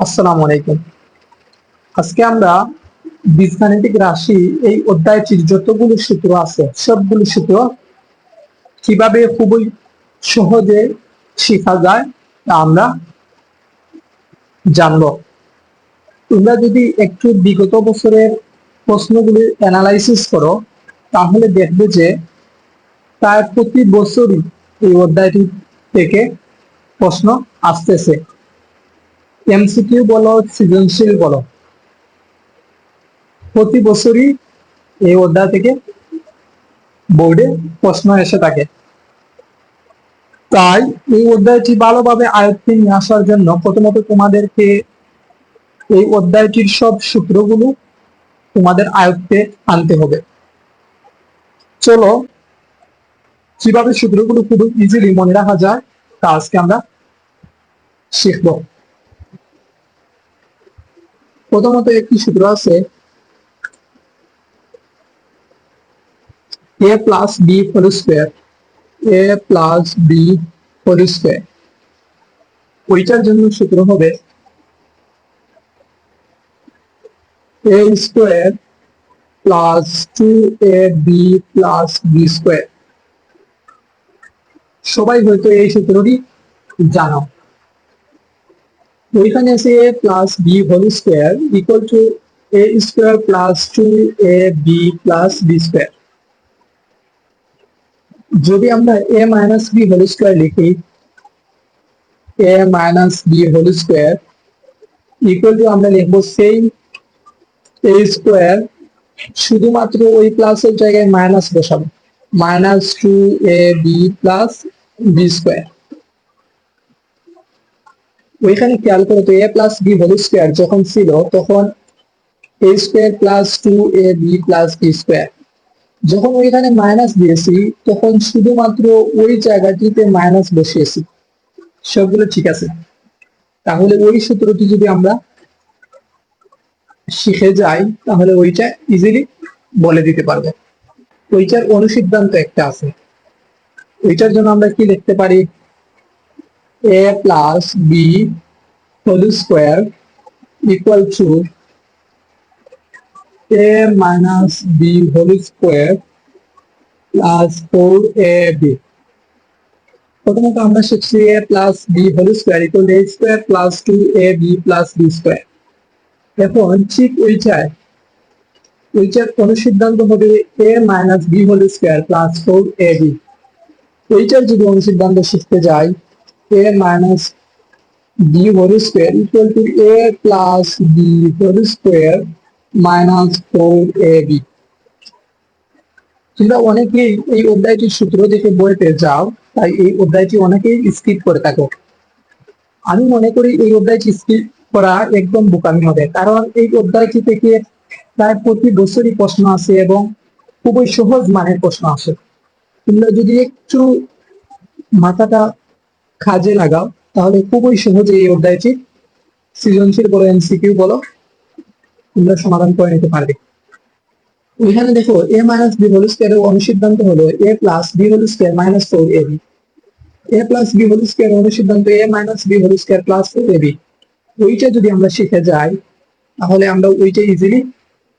আসসালামু আলাইকুম। আজকে আমরা বীজগাণিতিক রাশি এই অধ্যায়টির যতগুলো সূত্র আছে সবগুলো সূত্র কিভাবে খুবই সহজে শেখা যায় তা আমরা জানবো। তোমরা যদি একটু বিগত বছরের প্রশ্নগুলি অ্যানালাইসিস করো তাহলে দেখবে যে প্রায় প্রতি বছরই এই অধ্যায়টি থেকে প্রশ্ন আসতেছে। এমসিকিউ বলো, সৃজনশীল বলো, প্রতি বছরই এই অধ্যায় থেকে বোর্ডে প্রশ্ন এসে থাকে। তাই এই অধ্যায়টি ভালোভাবে আয়ত্তে নিয়ে আসার জন্য প্রথমত তোমাদেরকে এই অধ্যায়টির সব সূত্রগুলো তোমাদের আয়ত্তে আনতে হবে। চলো কিভাবে সূত্রগুলো খুব ইজিলি মনে রাখা যায় তা আজকে আমরা শিখব। প্রথমত একটি সূত্র আছে a plus B whole square, a plus B whole square. ওইটার জন্য সূত্র হবে a square plus 2ab plus B square. সবাই হয়তো এই সূত্রটি জানো। ওইখানে আছে a plus B whole square equal to a square plus 2ab plus B square. যদি আমরা a minus B whole square লিখি, a minus B whole square equal to আমরা লিখবো সেই a স্কোয়ার, শুধুমাত্র ওই প্লাসের জায়গায় মাইনাস বসাবো, minus 2ab plus B square. ওইখানে খেয়াল করো তো a plus B whole square যখন ছিল তখন a square plus 2ab plus B square. যখন ওইখানে মাইনাস দিয়েছি তখন শুধুমাত্র ওই জায়গাটিতে মাইনাস বসিয়েছি। সবগুলো ঠিক আছে। তাহলে ওই সূত্রটি যদি আমরা শিখে যাই তাহলে ওইটা ইজিলি বলে দিতে পারবো। ওইটার অনুসিদ্ধান্ত একটা আছে। ওইটার জন্য আমরা কি লিখতে পারি, a plus B whole square equal to a minus B whole square plus 4ab। প্রথমত আমরা শিখছি a plus B whole square equal to a square plus 2ab plus B square. এখন ঠিক ওইটার অনুসিদ্ধান্ত হবে a minus B whole square plus 4ab। ওইটার যদি অনুসিদ্ধান্ত শিখতে যাই, a minus B whole square equal to a plus B whole square minus 4ab। তোমরা অনেকেই এই অধ্যায়টির সূত্র দেখে বইতে যাও, তাই এই অধ্যায়টি অনেকেই স্কিপ করে থাকো। আমি মনে করি এই অধ্যায়টি স্কিপ করা একদম বোকামি হবে, কারণ এই অধ্যায়টি থেকে প্রায় প্রতি বছরই প্রশ্ন আসে এবং খুবই সহজ মানের প্রশ্ন আসে। তোমরা যদি একটু মাথাটা কাজে লাগাও তাহলে খুবই সহজে এই অধ্যায়টি সৃজনশীল বলো, এমসিকিউ বলো, তোমরা সমাধান করে নিতে পারবে। ওইখানে দেখো a minus B whole square এর অনুসিদ্ধান্ত হলো a plus B whole square minus 4ab। a plus B whole square অনুসিদ্ধান্ত a minus B whole square plus 4ab। ওইটা যদি আমরা শিখে যাই তাহলে আমরা ওইটা ইজিলি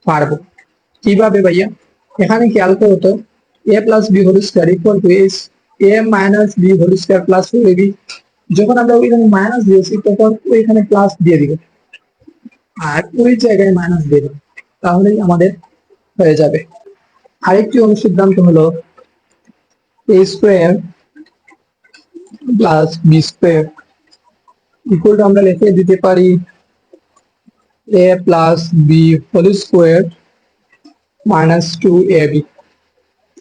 পারবো। কিভাবে ভাইয়া? এখানে খেয়াল করো তো, a plus B whole square equal to a minus B whole square plus 4ab। যখন আমরা ওইখানে মাইনাস দিয়েছি তখন ওইখানে প্লাস দিয়ে দিব আর ওই জায়গায় মাইনাস দিয়ে দিব, তাহলেই আমাদের হয়ে যাবে। আরেকটি অনুসিদ্ধান্ত হলো a square plus B square equal to আমরা লিখে দিতে পারি a plus B whole square minus 2ab।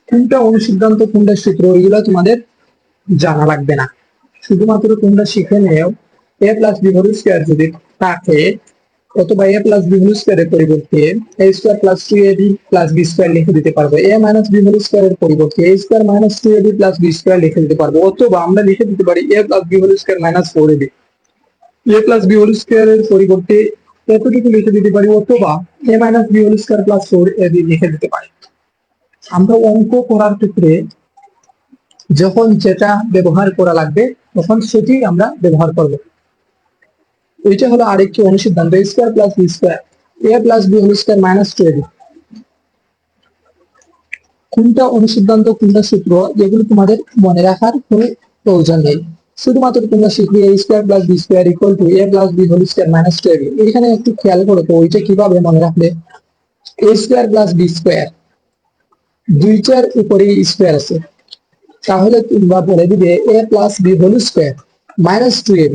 কোনটা অনুসিদ্ধান্ত কোনটা সূত্র এগুলো তোমাদের জানা লাগবে না, শুধুমাত্র তোমরা শিখে নেও a plus B whole square যদি থাকে অথবা a প্লাস বি হোল স্কোয়ারের পরিবর্তে a square plus 2ab plus B square লিখে দিতে পারবো, a মাইনাস বি হোল স্কোয়ারের পরিবর্তে a square minus 2ab plus B square লিখে দিতে পারবো, অথবা আমরা লিখে দিতে পারি a plus B whole square minus 4ab। a plus B whole স্কোয়ারের পরিবর্তে এতটুকু লিখে দিতে পারি, অথবা a minus B whole square plus 4ab লিখে দিতে পারি। আমরা অঙ্ক করার ক্ষেত্রে যখন যেটা ব্যবহার করা লাগবে তখন সেটি আমরা ব্যবহার করব। ওইটা হলো আরেকটি অনুসিদ্ধান্ত a square plus b square a plus b whole square minus 2ab। কোনটা অনুসিদ্ধান্ত কোনটা সূত্র যেগুলো তোমাদের মনে রাখার কোনো প্রয়োজন নেই, শুধুমাত্র তোমরা শিখবে a square plus b square equal to a plus b whole square minus 2ab। এখানে একটু খেয়াল করো তো ওইটা কিভাবে মনে রাখবে। a square plus b square দুইটার উপরে স্কয়ার আছে, তাহলে তোমরা বলে দিবে a plus b whole square minus 2ab।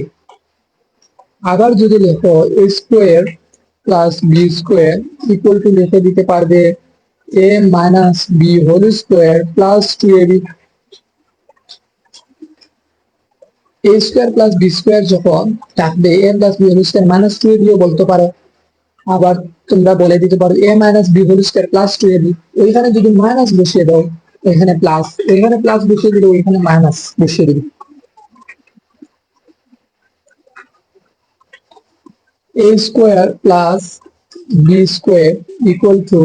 আবার যদি লেখো a square plus b square equal to লিখে দিতে পারবে a minus b whole square plus 2ab। a square plus b square যখন থাকবে a plus b whole square minus 2ab বলতে পারো। আবার তোমরা বলে দিতে পারো a minus b whole square plus 2ab। ওইখানে যদি মাইনাস বসিয়ে দাও এখানে প্লাস, এখানে প্লাস বসিয়ে দিলে ওইখানে মাইনাস বসিয়ে দিবে। a square plus b square equal to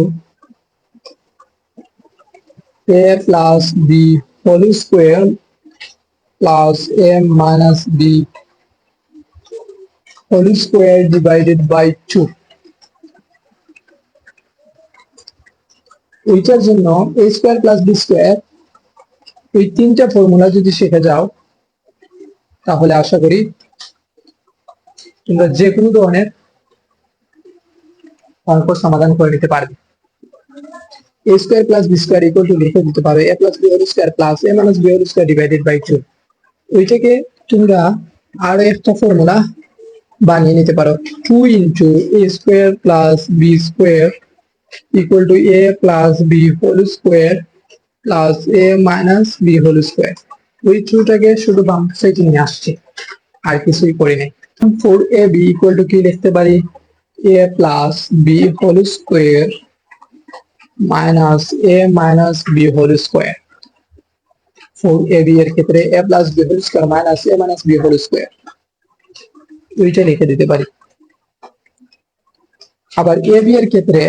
a plus b whole square plus a minus b whole square divided by 2। ওইটার জন্য a square plus b square এই তিনটা ফর্মুলা যদি শিখে যাও তাহলে আশা করি তোমরা যে কোনো ধরনের অঙ্ক সমাধান করে নিতে পারবে। a square plus b square equal to লিখে দিতে পারো a plus b whole square plus a minus b whole square divided by 2। ওইটাকে তোমরা আরো একটা ফর্মুলা বানিয়ে নিতে পারো 2 into a square plus b square equal to a plus b whole square plus a minus b whole square. ওই 2টাকে শুধু বাম সাইডে নিয়ে আসছে, আর কিছুই করি নাই। 4ab ইকুয়াল টু কি লিখতে পারি a plus b whole square minus a minus b whole square. 4ab এর ক্ষেত্রে a plus b whole square minus a minus b whole square ওইটা লিখে দিতে পারি। আবার ab এর ক্ষেত্রে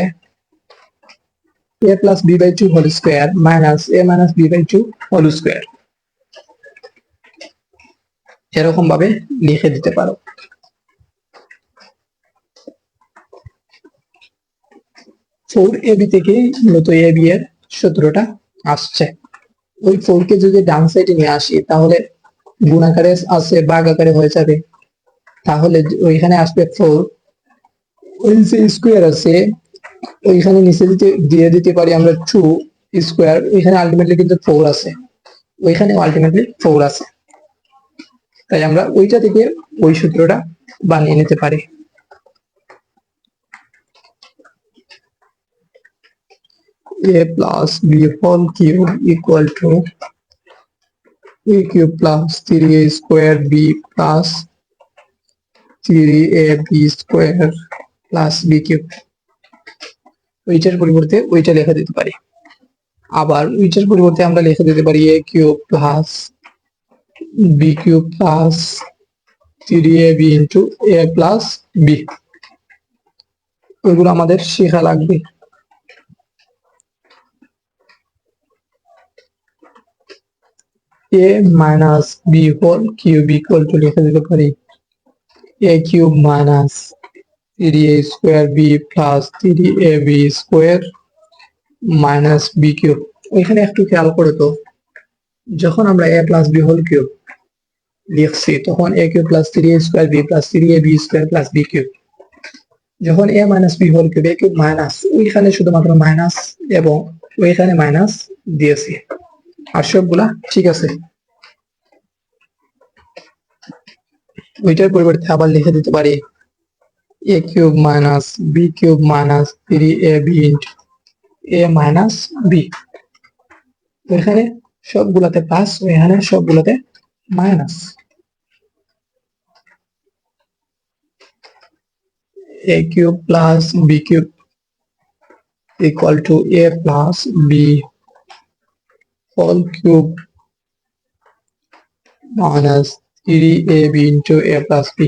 a plus b by 2 whole square minus a minus b by 2 whole square এরকম ভাবে লিখে দিতে পারো। 4ab থেকে মূলত ab এর সূত্রটা আসছে। ওই 4 কে যদি ডান সাইডে নিয়ে আসি তাহলে গুণ আকারে আছে ভাগ আকারে হয়ে যাবে, তাহলে ওইখানে আসবে 4। ওই যে স্কয়ার আছে ওইখানে নিচে দিয়ে দিতে পারি আমরা 2 স্কয়ার, ওইখানে আলটিমেটলি কিন্তু 4 আছে, ওইখানে আলটিমেটলি 4 আছে, তাই আমরা ওইটা থেকে ওই সূত্রটা বানিয়ে নিতে পারি। a plus b whole cube equal to a cube plus 3a square b plus 3ab square plus b cube। ওইটার পরিবর্তে ওইটা লেখা দিতে পারি। আবার ওইটার পরিবর্তে আমরা লিখে দিতে পারি a cube plus b cube plus 3ab into a plus b। ওইগুলো আমাদের শেখা লাগবে। a minus b whole cube equal to লিখে দিতে পারি a cube minus 3a square b plus 3ab square minus b cube। ওইখানে একটু খেয়াল করো তো, যখন আমরা a plus b whole cube লিখছি তখন a cube plus 3a square b plus 3ab square plus b cube। যখন a minus b whole cube a cube minus ওইখানে শুধুমাত্র মাইনাস এবং ওইখানে মাইনাস দিয়েছি, আর সবগুলা ঠিক আছে। ওইটার পরিবর্তে আবার লিখে দিতে পারি a cube minus b cube minus 3ab into a minus b। এখানে সবগুলাতে প্লাস, এখানে সবগুলাতে minus. a cube plus b cube equal to a plus b whole cube minus 3ab into a plus b।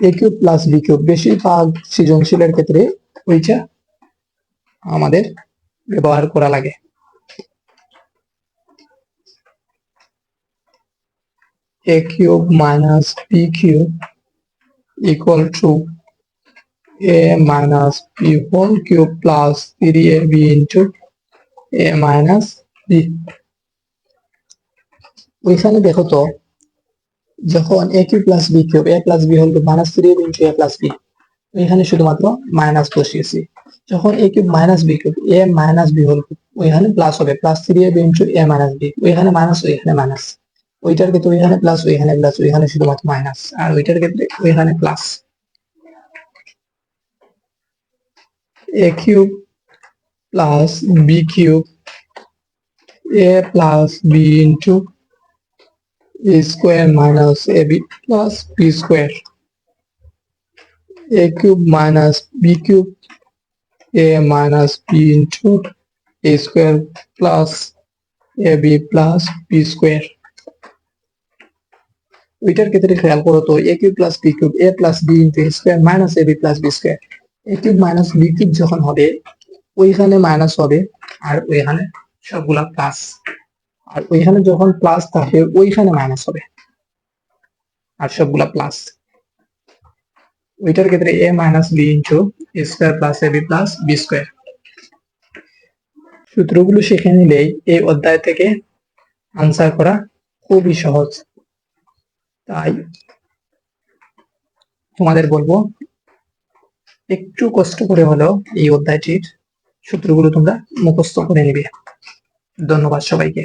a cube plus b cube বেশিরভাগ সৃজনশীলের ক্ষেত্রে ওইটা আমাদের ব্যবহার করা লাগে। a cube minus b cube equal to a minus b whole cube plus 3ab into a minus b। ওইখানে দেখো তো, যখন a cube plus b cube a plus b whole cube minus 3ab into a plus b, ওইখানে শুধুমাত্র minus বসিয়েছি। যখন a cube minus b cube a minus b whole cube, ওইখানে plus হবে plus 3ab into a minus b, ওইখানে minus ওইখানে minus, ওইটার ক্ষেত্রে ওইখানে প্লাস ওইখানে প্লাস, ওইখানে শুধুমাত্র মাইনাস, আর ওইটার ক্ষেত্রে ওইখানে plus. a cube plus b cube a plus b into a square minus ab plus b square, a cube minus b cube a minus b into a square plus ab plus b square। ওইটার ক্ষেত্রে খেয়াল করো তো, a cube plus b cube a plus b into a square minus ab plus b square, a cube minus b cube যখন হবে ওইখানে minus হবে আর ওইখানে সবগুলা প্লাস, আর ওইখানে যখন প্লাস থাকে ওইখানে মাইনাস হবে আর সবগুলা প্লাস। ওইটার ক্ষেত্রে a minus b into a square plus ab plus b square. সূত্রগুলো শিখে নিলেই এই অধ্যায় থেকে আনসার করা খুবই সহজ। তাই তোমাদের বলবো একটু কষ্ট করে হলেও এই অধ্যায়টির সূত্রগুলো তোমরা মুখস্থ করে নিবে। ধন্যবাদ সবাইকে।